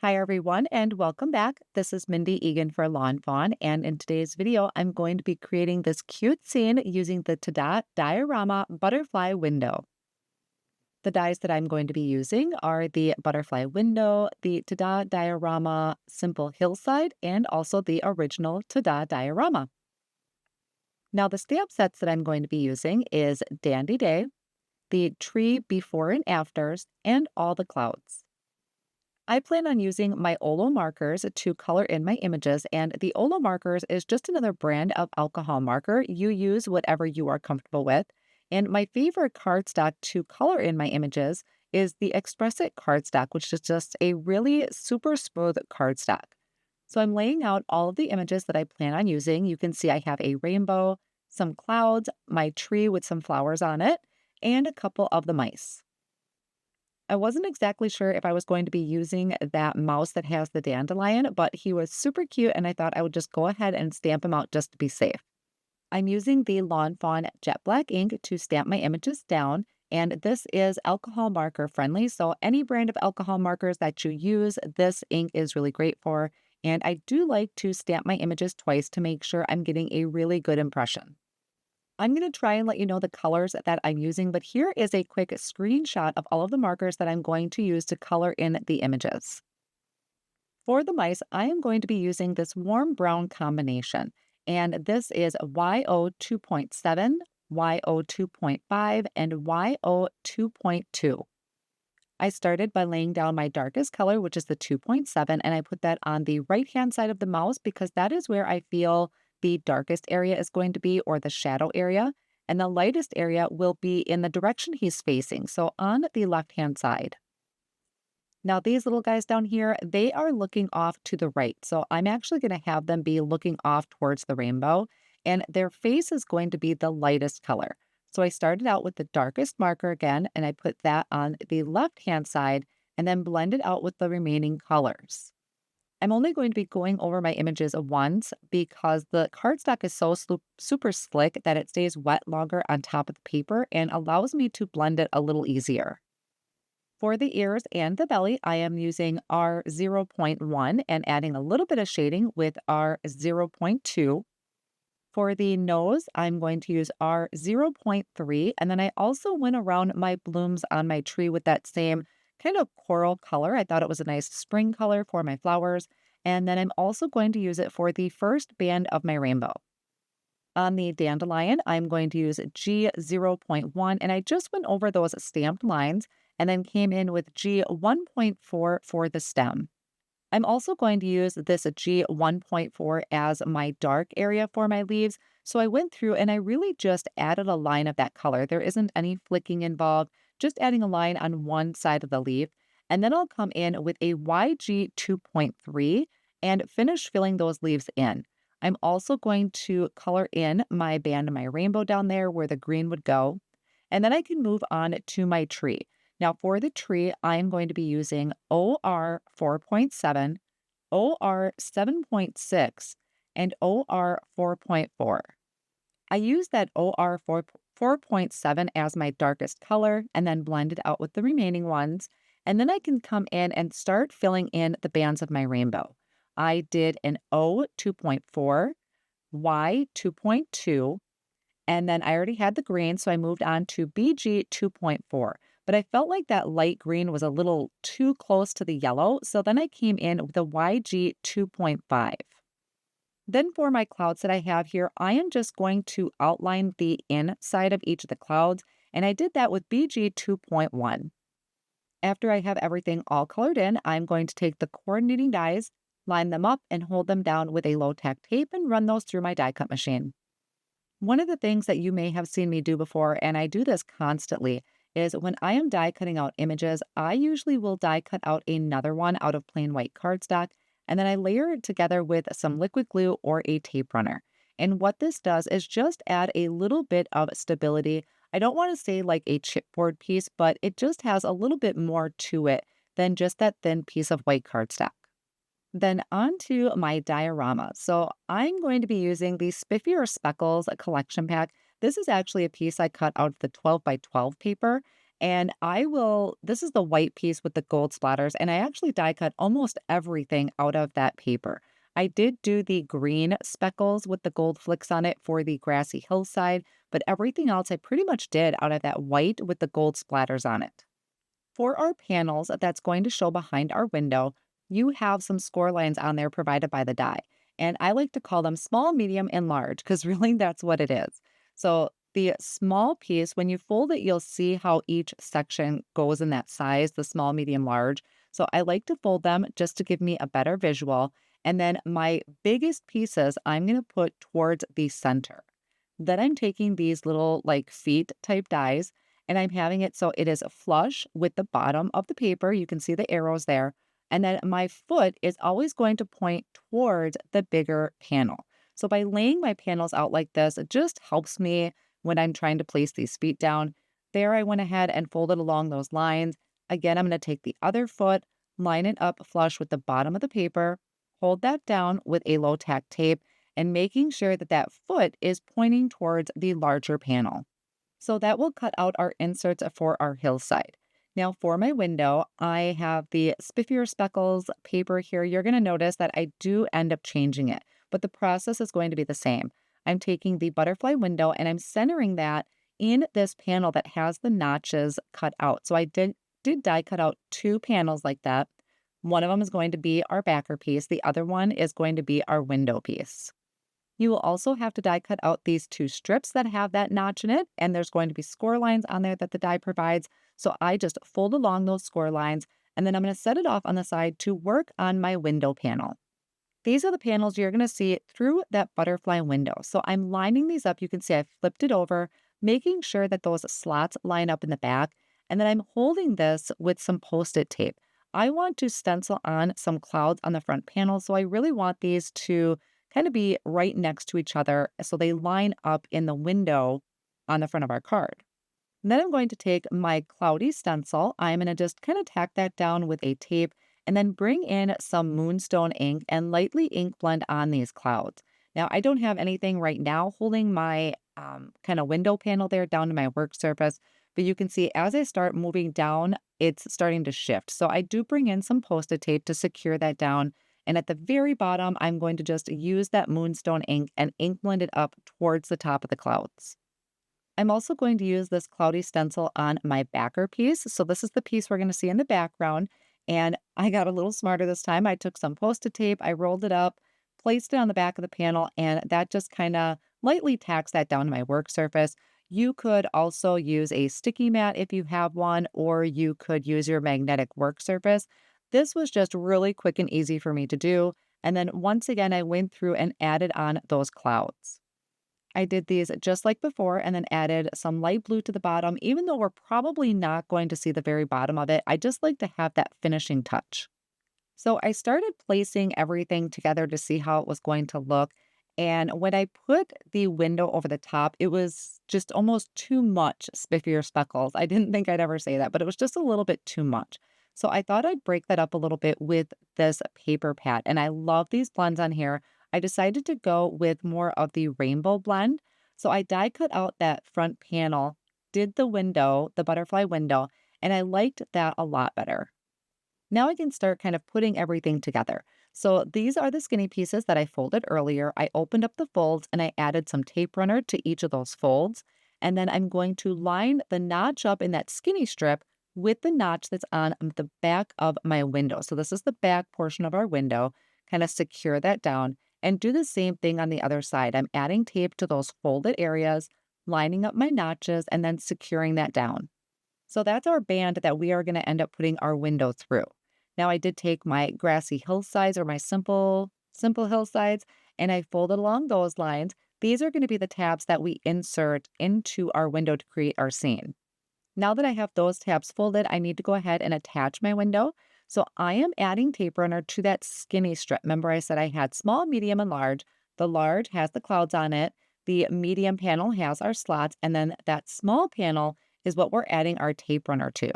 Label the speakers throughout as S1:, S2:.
S1: Hi everyone and welcome back. This is Mindy Eggen for Lawn Fawn, and in today's video I'm going to be creating this cute scene using the Tada Diorama Butterfly Window. The dies that I'm going to be using are the Butterfly Window, the Tada Diorama Simple Hillside, and also the original Tada Diorama. Now the stamp sets that I'm going to be using is Dandy Day, the Tree Before and Afters, and All the Clouds. I plan on using my Olo markers to color in my images, and the Olo markers is just another brand of alcohol marker. You use whatever you are comfortable with. And my favorite cardstock to color in my images is the Express It cardstock, which is just a really super smooth cardstock. So I'm laying out all of the images that I plan on using. You can see I have a rainbow, some clouds, my tree with some flowers on it, and a couple of the mice. I wasn't exactly sure if I was going to be using that mouse that has the dandelion, but he was super cute and I thought I would just go ahead and stamp him out just to be safe. I'm using the Lawn Fawn Jet Black ink to stamp my images down, and this is alcohol marker friendly, so any brand of alcohol markers that you use, this ink is really great for, and I do like to stamp my images twice to make sure I'm getting a really good impression. I'm going to try and let you know the colors that I'm using, but here is a quick screenshot of all of the markers that I'm going to use to color in the images. For the mice, I am going to be using this warm brown combination, and this is YO 2.7, YO 2.5, and YO 2.2. I started by laying down my darkest color, which is the 2.7, and I put that on the right-hand side of the mouse because that is where I feel the darkest area is going to be, or the shadow area, and the lightest area will be in the direction he's facing, so on the left-hand side. Now these little guys down here, they are looking off to the right, so I'm actually going to have them be looking off towards the rainbow, and their face is going to be the lightest color. So I started out with the darkest marker again, and I put that on the left-hand side, and then blended out with the remaining colors. I'm only going to be going over my images once because the cardstock is so super slick that it stays wet longer on top of the paper and allows me to blend it a little easier. For the ears and the belly, I am using R 0.1 and adding a little bit of shading with R 0.2. For the nose, I'm going to use R 0.3, and then I also went around my blooms on my tree with that same kind of coral color. I thought it was a nice spring color for my flowers, and then I'm also going to use it for the first band of my rainbow. On the dandelion, I'm going to use G 0.1, and I just went over those stamped lines and then came in with G 1.4 for the stem. I'm also going to use this G 1.4 as my dark area for my leaves. So I went through and I really just added a line of that color. There isn't any flicking involved, just adding a line on one side of the leaf. And then I'll come in with a YG 2.3 and finish filling those leaves in. I'm also going to color in my band of my rainbow down there where the green would go. And then I can move on to my tree. Now for the tree, I am going to be using OR 4.7, OR 7.6, and OR 4.4. I use that OR 4.7 as my darkest color and then blend it out with the remaining ones. And then I can come in and start filling in the bands of my rainbow. I did an O 2.4, Y 2.2, and then I already had the green, so I moved on to BG 2.4. But I felt like that light green was a little too close to the yellow, so then I came in with a YG 2.5. Then for my clouds that I have here, I am just going to outline the inside of each of the clouds, and I did that with BG 2.1. After I have everything all colored in, I'm going to take the coordinating dies, line them up, and hold them down with a low-tack tape and run those through my die cut machine. One of the things that you may have seen me do before, and I do this constantly, is when I am die cutting out images, I usually will die cut out another one out of plain white cardstock, and then I layer it together with some liquid glue or a tape runner. And what this does is just add a little bit of stability. I don't want to say like a chipboard piece, but it just has a little bit more to it than just that thin piece of white cardstock. Then on to my diorama. So I'm going to be using the Spiffier Speckles collection pack. This is actually a piece I cut out of the 12 by 12 paper. And this is the white piece with the gold splatters, and I actually die cut almost everything out of that paper. I did do the green speckles with the gold flicks on it for the grassy hillside, but everything else I pretty much did out of that white with the gold splatters on it. For our panels that's going to show behind our window, you have some score lines on there provided by the die. And I like to call them small, medium, and large because really that's what it is. So the small piece, when you fold it, you'll see how each section goes in that size, the small, medium, large. So I like to fold them just to give me a better visual. And then my biggest pieces, I'm going to put towards the center. Then I'm taking these little like feet type dies and I'm having it so it is flush with the bottom of the paper. You can see the arrows there. And then my foot is always going to point towards the bigger panel. So by laying my panels out like this, it just helps me when I'm trying to place these feet down. There I went ahead and folded along those lines. Again, I'm going to take the other foot, line it up flush with the bottom of the paper, hold that down with a low tack tape, and making sure that that foot is pointing towards the larger panel. So that will cut out our inserts for our hillside. Now for my window, I have the Spiffier Speckles paper here. You're going to notice that I do end up changing it, but the process is going to be the same. I'm taking the butterfly window and I'm centering that in this panel that has the notches cut out. So I did die cut out two panels like that. One of them is going to be our backer piece. The other one is going to be our window piece. You will also have to die cut out these two strips that have that notch in it, and there's going to be score lines on there that the die provides. So I just fold along those score lines, and then I'm going to set it off on the side to work on my window panel. These are the panels you're going to see through that butterfly window. So I'm lining these up. You can see I flipped it over, making sure that those slots line up in the back, and then I'm holding this with some Post-it tape. I want to stencil on some clouds on the front panel, so I really want these to kind of be right next to each other so they line up in the window on the front of our card. And then I'm going to take my cloudy stencil. I'm going to just kind of tack that down with a tape and then bring in some Moonstone ink and lightly ink blend on these clouds. Now, I don't have anything right now holding my kind of window panel there down to my work surface, but you can see as I start moving down, it's starting to shift. So I do bring in some Post-it tape to secure that down. And at the very bottom, I'm going to just use that Moonstone ink and ink blend it up towards the top of the clouds. I'm also going to use this cloudy stencil on my backer piece. So this is the piece we're going to see in the background. And I got a little smarter this time. I took some Post-it tape, I rolled it up, placed it on the back of the panel, and that just kind of lightly tacks that down to my work surface. You could also use a sticky mat if you have one, or you could use your magnetic work surface. This was just really quick and easy for me to do. And then once again, I went through and added on those clouds. I did these just like before and then added some light blue to the bottom. Even though we're probably not going to see the very bottom of it, I just like to have that finishing touch. So I started placing everything together to see how it was going to look. And when I put the window over the top, it was just almost too much Spiffier Speckles. I didn't think I'd ever say that, but it was just a little bit too much. So I thought I'd break that up a little bit with this paper pad. And I love these blends on here. I decided to go with more of the rainbow blend. So I die cut out that front panel, did the window, the butterfly window, and I liked that a lot better. Now I can start kind of putting everything together. So these are the skinny pieces that I folded earlier. I opened up the folds and I added some tape runner to each of those folds. And then I'm going to line the notch up in that skinny strip with the notch that's on the back of my window. So this is the back portion of our window. Kind of secure that down and do the same thing on the other side. I'm adding tape to those folded areas, lining up my notches, and then securing that down. So that's our band that we are going to end up putting our window through. Now I did take my grassy hillsides or my simple hillsides and I folded along those lines. These are going to be the tabs that we insert into our window to create our scene. Now that I have those tabs folded, I need to go ahead and attach my window. So I am adding tape runner to that skinny strip. Remember I said I had small, medium, and large. The large has the clouds on it. The medium panel has our slots. And then that small panel is what we're adding our tape runner to.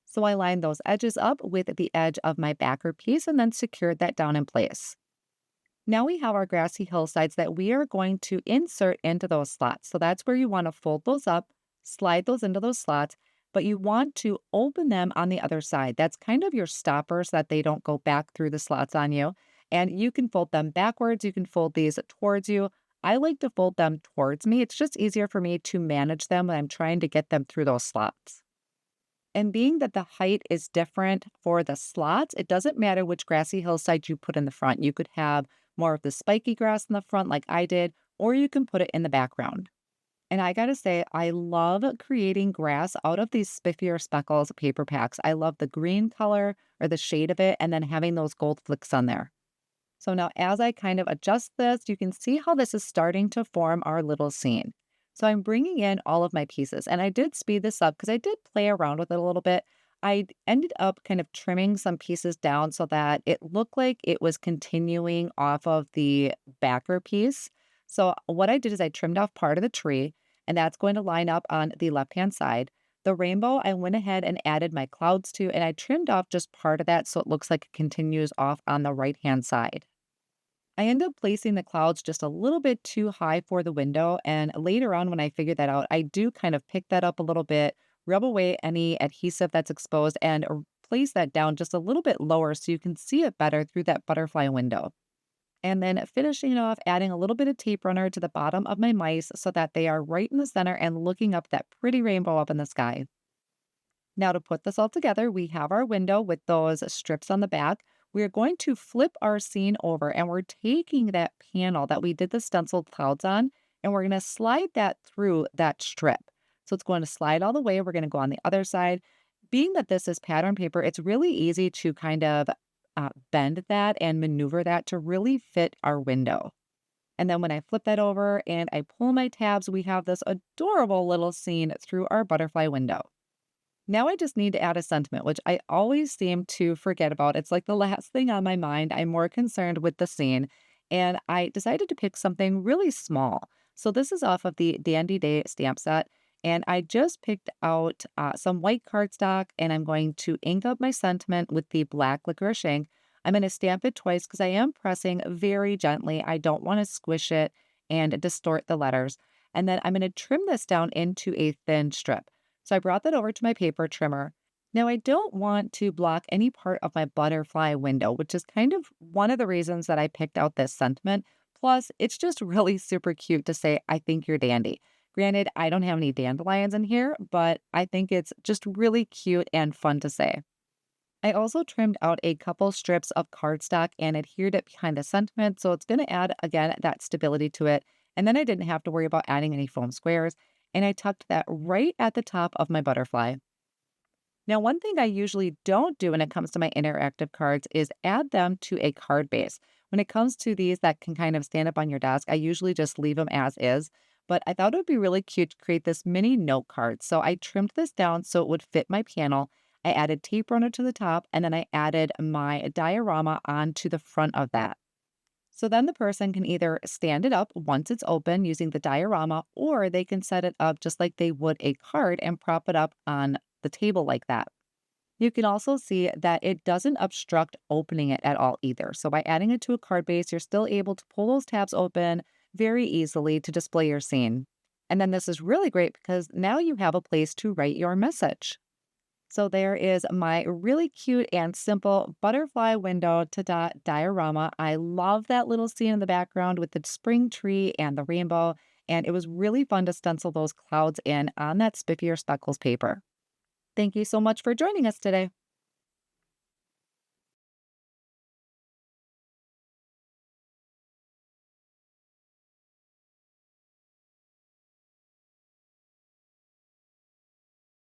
S1: So I lined those edges up with the edge of my backer piece and then secured that down in place. Now we have our grassy hillsides that we are going to insert into those slots. So that's where you want to fold those up, slide those into those slots, but you want to open them on the other side. That's kind of your stopper so that they don't go back through the slots on you. And you can fold them backwards. You can fold these towards you. I like to fold them towards me. It's just easier for me to manage them when I'm trying to get them through those slots. And being that the height is different for the slots, it doesn't matter which grassy hillside you put in the front. You could have more of the spiky grass in the front like I did, or you can put it in the background. And I gotta say, I love creating grass out of these Spiffier Speckles paper packs. I love the green color or the shade of it, and then having those gold flicks on there. So now as I kind of adjust this, you can see how this is starting to form our little scene. So I'm bringing in all of my pieces, and I did speed this up because I did play around with it a little bit. I ended up kind of trimming some pieces down so that it looked like it was continuing off of the backer piece. So what I did is I trimmed off part of the tree, and that's going to line up on the left-hand side. The rainbow, I went ahead and added my clouds to, and I trimmed off just part of that so it looks like it continues off on the right-hand side. I end up placing the clouds just a little bit too high for the window, and later on when I figured that out, I do kind of pick that up a little bit, rub away any adhesive that's exposed, and place that down just a little bit lower so you can see it better through that butterfly window. And then finishing it off, adding a little bit of tape runner to the bottom of my mice so that they are right in the center and looking up that pretty rainbow up in the sky. Now to put this all together, we have our window with those strips on the back. We're going to flip our scene over and we're taking that panel that we did the stenciled clouds on and we're going to slide that through that strip. So it's going to slide all the way. We're going to go on the other side. Being that this is pattern paper, it's really easy to kind of bend that and maneuver that to really fit our window. And then when I flip that over and I pull my tabs, we have this adorable little scene through our butterfly window. Now I just need to add a sentiment, which I always seem to forget about. It's like the last thing on my mind. I'm more concerned with the scene. And I decided to pick something really small. So this is off of the Dandy Day stamp set. And I just picked out some white cardstock and I'm going to ink up my sentiment with the black licorice ink. I'm going to stamp it twice because I am pressing very gently. I don't want to squish it and distort the letters. And then I'm going to trim this down into a thin strip. So I brought that over to my paper trimmer. Now I don't want to block any part of my butterfly window, which is kind of one of the reasons that I picked out this sentiment. Plus, it's just really super cute to say, I think you're dandy. Granted, I don't have any dandelions in here, but I think it's just really cute and fun to say. I also trimmed out a couple strips of cardstock and adhered it behind the sentiment, so it's going to add, again, that stability to it. And then I didn't have to worry about adding any foam squares, and I tucked that right at the top of my butterfly. Now, one thing I usually don't do when it comes to my interactive cards is add them to a card base. When it comes to these that can kind of stand up on your desk, I usually just leave them as is. But I thought it would be really cute to create this mini note card. So I trimmed this down so it would fit my panel. I added tape runner to the top, and then I added my diorama onto the front of that. So then the person can either stand it up once it's open using the diorama, or they can set it up just like they would a card and prop it up on the table like that. You can also see that it doesn't obstruct opening it at all either. So by adding it to a card base, you're still able to pull those tabs open very easily to display your scene. And then this is really great because now you have a place to write your message. So there is my really cute and simple butterfly window to diorama. I love that little scene in the background with the spring tree and the rainbow. And it was really fun to stencil those clouds in on that Spiffier Speckles paper. Thank you so much for joining us today.